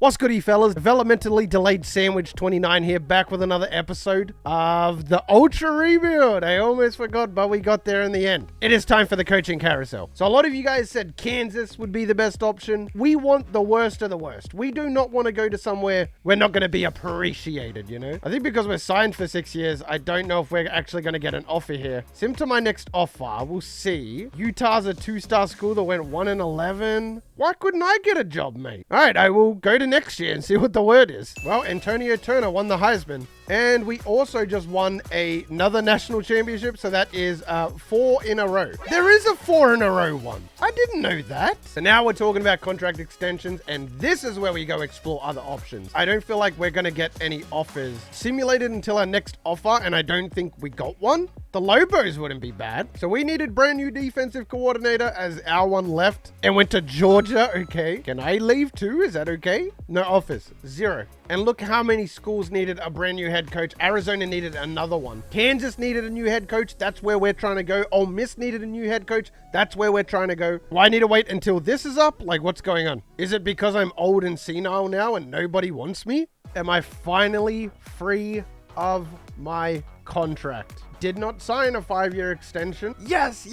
What's goody, fellas? Developmentally delayed sandwich 29 here, back with another episode of the Ultra Rebuild. I almost forgot, but we got there in the end. It is time for the coaching carousel. So a lot of you guys said Kansas would be the best option. We want the worst of the worst. We do not want to go to somewhere we're not going to be appreciated, you know? I think because we're signed for 6 years, I don't know if we're actually going to get an offer here. Sim to my next offer, we'll see. Utah's a 2-star school that went 1-11. Why couldn't I get a job, mate? All right, I will go to next year and see what the word is. Well, Antonio Turner won the Heisman. And we also just won another national championship. So that is 4 in a row. There is a 4 in a row one. I didn't know that. So now we're talking about contract extensions. And this is where we go explore other options. I don't feel like we're going to get any offers simulated until our next offer. And I don't think we got one. The Lobos wouldn't be bad. So we needed brand new defensive coordinator as our one left and went to Georgia. Okay. Can I leave too? Is that okay? No offers. 0. And look how many schools needed a brand new head coach. Arizona needed another one. Kansas needed a new head coach. That's where we're trying to go. Ole Miss needed a new head coach. That's where we're trying to go. Do I need to wait until this is up? Like, what's going on? Is it because I'm old and senile now and nobody wants me? Am I finally free of my contract? Did not sign a 5-year extension. Yes.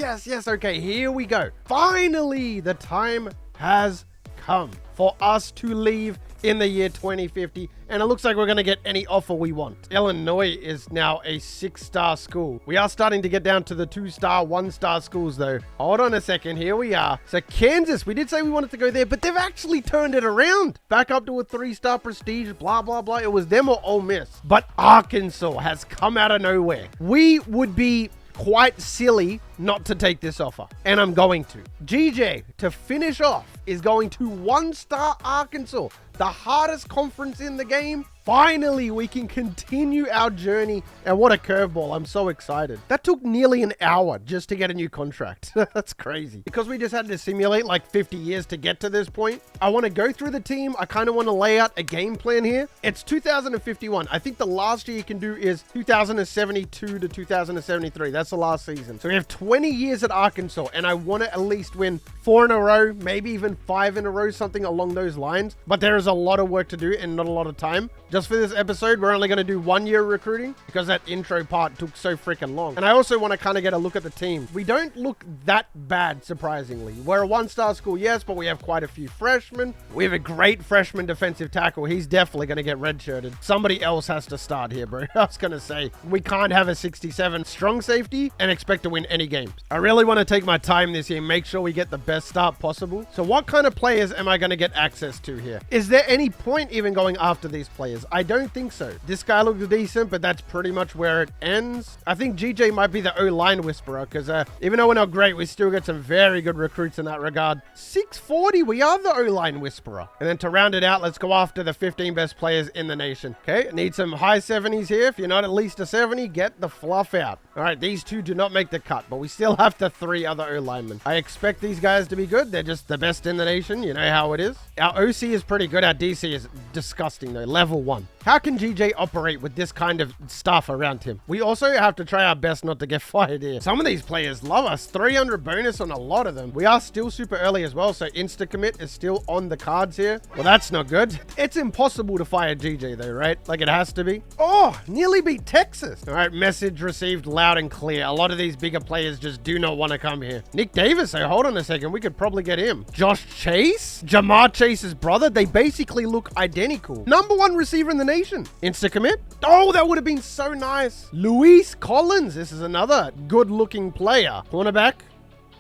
Okay, here we go. Finally, the time has come for us to leave in the year 2050, and it looks like we're going to get any offer we want. Illinois is now a 6-star school. We are starting to get down to the 2-star, 1-star schools though. Hold on a second, here we are. So Kansas, we did say we wanted to go there, but they've actually turned it around. Back up to a 3-star prestige, blah, blah, blah. It was them or Ole Miss. But Arkansas has come out of nowhere. We would be quite silly not to take this offer, and I'm going to. GJ, to finish off, is going to 1-star Arkansas, the hardest conference in the game. Finally, we can continue our journey, and what a curveball. I'm so excited. That took nearly an hour just to get a new contract. That's crazy. Because we just had to simulate like 50 years to get to this point, I want to go through the team. I kind of want to lay out a game plan here. It's 2051. I think the last year you can do is 2072 to 2073. That's the last season. So we have 20 years at Arkansas, and I want to at least win 4 in a row, maybe even 5 in a row, something along those lines. But there is a lot of work to do and not a lot of time. Just for this episode, we're only going to do 1 year recruiting because that intro part took so freaking long. And I also want to kind of get a look at the team. We don't look that bad, surprisingly. We're a 1-star school, yes, but we have quite a few freshmen. We have a great freshman defensive tackle. He's definitely going to get redshirted. Somebody else has to start here, bro. I was going to say, we can't have a 67 strong safety and expect to win any games. I really want to take my time this year, make sure we get the best start possible. So what kind of players am I going to get access to here? Is there any point even going after these players? I don't think so. This guy looks decent, but that's pretty much where it ends. I think GJ might be the O-line whisperer because even though we're not great, we still get some very good recruits in that regard. 640, we are the O-line whisperer. And then to round it out, let's go after the 15 best players in the nation. Okay, need some high 70s here. If you're not at least a 70, get the fluff out. All right, these 2 do not make the cut, but we still have the 3 other O-linemen. I expect these guys to be good. They're just the best in the nation. You know how it is. Our OC is pretty good. Our DC is disgusting though. Level 1. How can GJ operate with this kind of stuff around him? We also have to try our best not to get fired here. Some of these players love us. 300 bonus on a lot of them. We are still super early as well, so insta-commit is still on the cards here. Well, that's not good. It's impossible to fire GJ though, right? Like it has to be. Oh, nearly beat Texas. All right, message received loud and clear. A lot of these bigger players just do not want to come here. Nick Davis, so hold on a second. We could probably get him. Josh Chase? Jamar Chase's brother? They basically look identical. #1 receiver in the nation. Insta-commit. Oh, that would have been so nice. Luis Collins. This is another good-looking player. Cornerback.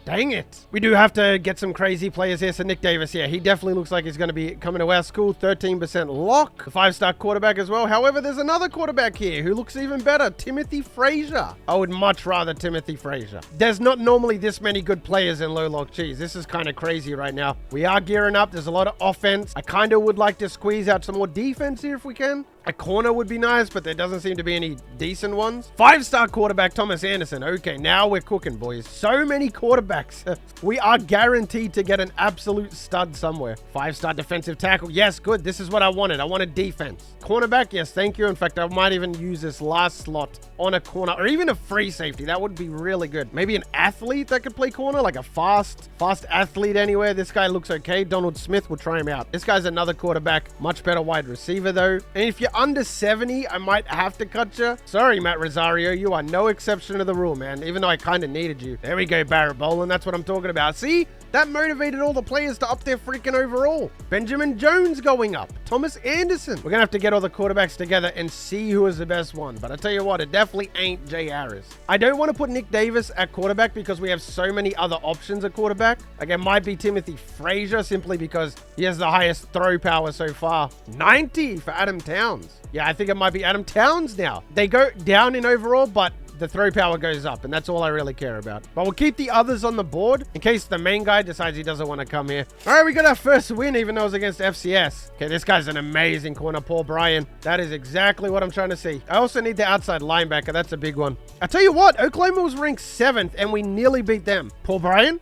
Dang it. We do have to get some crazy players here. So Nick Davis, yeah, he definitely looks like he's going to be coming to our school. 13% lock. The 5-star quarterback as well. However, there's another quarterback here who looks even better. Timothy Frazier. I would much rather Timothy Frazier. There's not normally this many good players in low lock. Geez, this is kind of crazy right now. We are gearing up. There's a lot of offense. I kind of would like to squeeze out some more defense here if we can. A corner would be nice, but there doesn't seem to be any decent ones. 5-star quarterback Thomas Anderson. Okay, now we're cooking, boys. So many quarterbacks quarterbacks. We are guaranteed to get an absolute stud somewhere. 5-star defensive tackle. Yes, good. This is what I wanted. I wanted defense. Cornerback. Yes, thank you. In fact, I might even use this last slot on a corner or even a free safety. That would be really good. Maybe an athlete that could play corner, like a fast athlete anywhere. This guy looks okay. Donald Smith will try him out. This guy's another quarterback. Much better wide receiver, though. And if you're under 70, I might have to cut you. Sorry, Matt Rosario. You are no exception to the rule, man. Even though I kind of needed you. There we go, Barrett Boland. That's what I'm talking about. See? That motivated all the players to up their freaking overall. Benjamin Jones going up. Thomas Anderson. We're going to have to get all the quarterbacks together and see who is the best one. But I tell you what, it definitely ain't Jay Harris. I don't want to put Nick Davis at quarterback because we have so many other options at quarterback. Like, it might be Timothy Frazier simply because he has the highest throw power so far. 90 for Adam Towns. Yeah, I think it might be Adam Towns now. They go down in overall, but the throw power goes up, and that's all I really care about. But we'll keep the others on the board in case the main guy decides he doesn't want to come here. All right, we got our first win, even though it was against FCS. Okay, this guy's an amazing corner, Paul Bryan. That is exactly what I'm trying to see. I also need the outside linebacker. That's a big one. I tell you what, Oklahoma was ranked 7th, and we nearly beat them. Paul Bryan?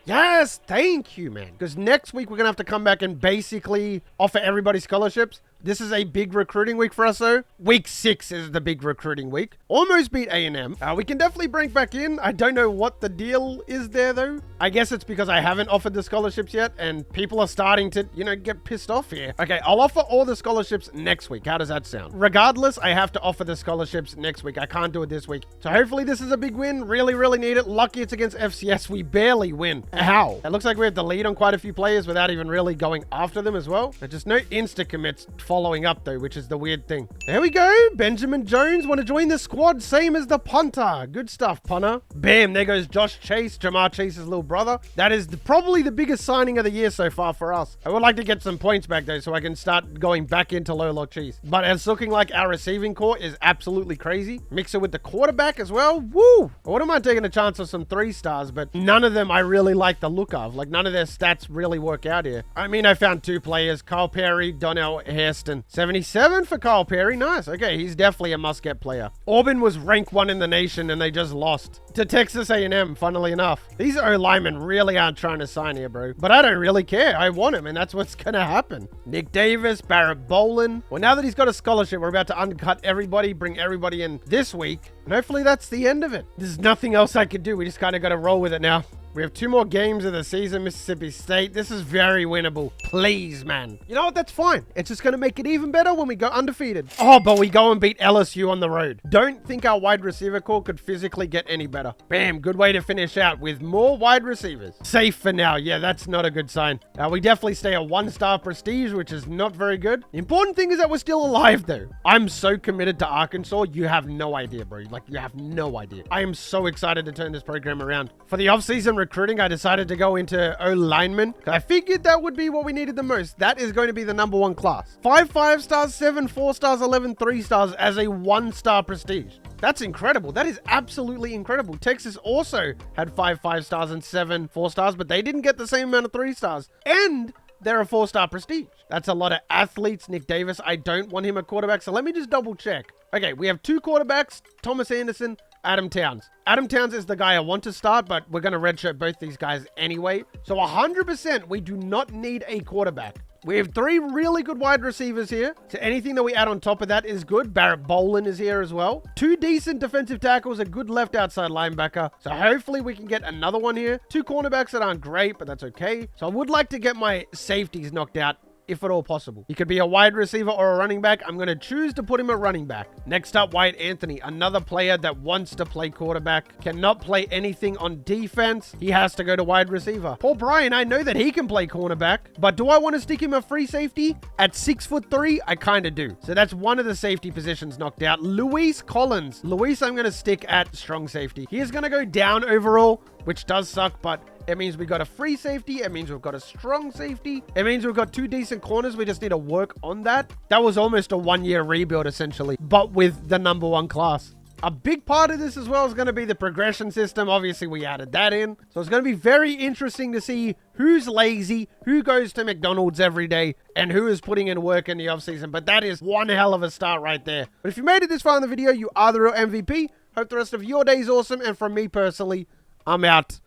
Yes, thank you, man. Because next week, we're going to have to come back and basically offer everybody scholarships. This is a big recruiting week for us, though. Week 6 is the big recruiting week. Almost beat A&M. We can definitely bring back in. I don't know what the deal is there, though. I guess it's because I haven't offered the scholarships yet, and people are starting to, get pissed off here. Okay, I'll offer all the scholarships next week. How does that sound? Regardless, I have to offer the scholarships next week. I can't do it this week. So hopefully this is a big win. Really, really need it. Lucky it's against FCS. We barely win. How? It looks like we have the lead on quite a few players without even really going after them as well. There's just no insta-commits following up, though, which is the weird thing. There we go. Benjamin Jones want to join the squad. Same as the punter. Good stuff, punter. Bam. There goes Josh Chase, Jamar Chase's little brother. That is probably the biggest signing of the year so far for us. I would like to get some points back, though, so I can start going back into low-lock cheese. But it's looking like our receiving core is absolutely crazy. Mix it with the quarterback as well. Woo! I wouldn't mind taking a chance on some 3-stars, but none of them I really like the look of. Like, none of their stats really work out here. I mean, I found 2 players. Kyle Perry, Donnell Hairston. 77 for Kyle Perry. Nice. Okay, he's definitely a must-get player. Auburn was rank 1 in the nation, and they just lost to Texas A&M, funnily enough. These O-linemen really aren't trying to sign here, bro. But I don't really care. I want him, and that's what's going to happen. Nick Davis, Barrett Boland. Well, now that he's got a scholarship, we're about to undercut everybody, bring everybody in this week, and hopefully that's the end of it. There's nothing else I could do. We just kind of got to roll with it now. We have 2 more games of the season, Mississippi State. This is very winnable. Please, man. You know what? That's fine. It's just going to make it even better when we go undefeated. Oh, but we go and beat LSU on the road. Don't think our wide receiver core could physically get any better. Bam. Good way to finish out with more wide receivers. Safe for now. Yeah, that's not a good sign. We definitely stay a 1-star prestige, which is not very good. The important thing is that we're still alive, though. I'm so committed to Arkansas. You have no idea, bro. Like, you have no idea. I am so excited to turn this program around. For the offseason recruiting, I decided to go into O-lineman. I figured that would be what we needed the most. That is going to be the #1 class. 5 5-stars, 7 4-stars, 11 3-stars as a 1-star prestige. That's incredible. That is absolutely incredible. Texas also had 5 5-stars and 7 4-stars, but they didn't get the same amount of 3-stars. And they're a 4-star prestige. That's a lot of athletes. Nick Davis, I don't want him a quarterback, so let me just double check. Okay, we have 2 quarterbacks, Thomas Anderson, Adam Towns. Adam Towns is the guy I want to start, but we're going to redshirt both these guys anyway. So 100%, we do not need a quarterback. We have 3 really good wide receivers here. So anything that we add on top of that is good. Barrett Boland is here as well. 2 decent defensive tackles, a good left outside linebacker. So hopefully we can get another one here. 2 cornerbacks that aren't great, but that's okay. So I would like to get my safeties knocked out, if at all possible. He could be a wide receiver or a running back. I'm going to choose to put him at running back. Next up, Wyatt Anthony, another player that wants to play quarterback, cannot play anything on defense. He has to go to wide receiver. Paul Bryan, I know that he can play cornerback, but do I want to stick him a free safety at 6'3"? I kind of do. So that's one of the safety positions knocked out. Luis Collins. Luis, I'm going to stick at strong safety. He is going to go down overall, which does suck, but it means we got a free safety. It means we've got a strong safety. It means we've got 2 decent corners. We just need to work on that. That was almost a 1-year rebuild, essentially, but with the #1 class. A big part of this as well is going to be the progression system. Obviously, we added that in. So it's going to be very interesting to see who's lazy, who goes to McDonald's every day, and who is putting in work in the offseason. But that is one hell of a start right there. But if you made it this far in the video, you are the real MVP. Hope the rest of your day is awesome. And from me personally, I'm out.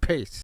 Peace.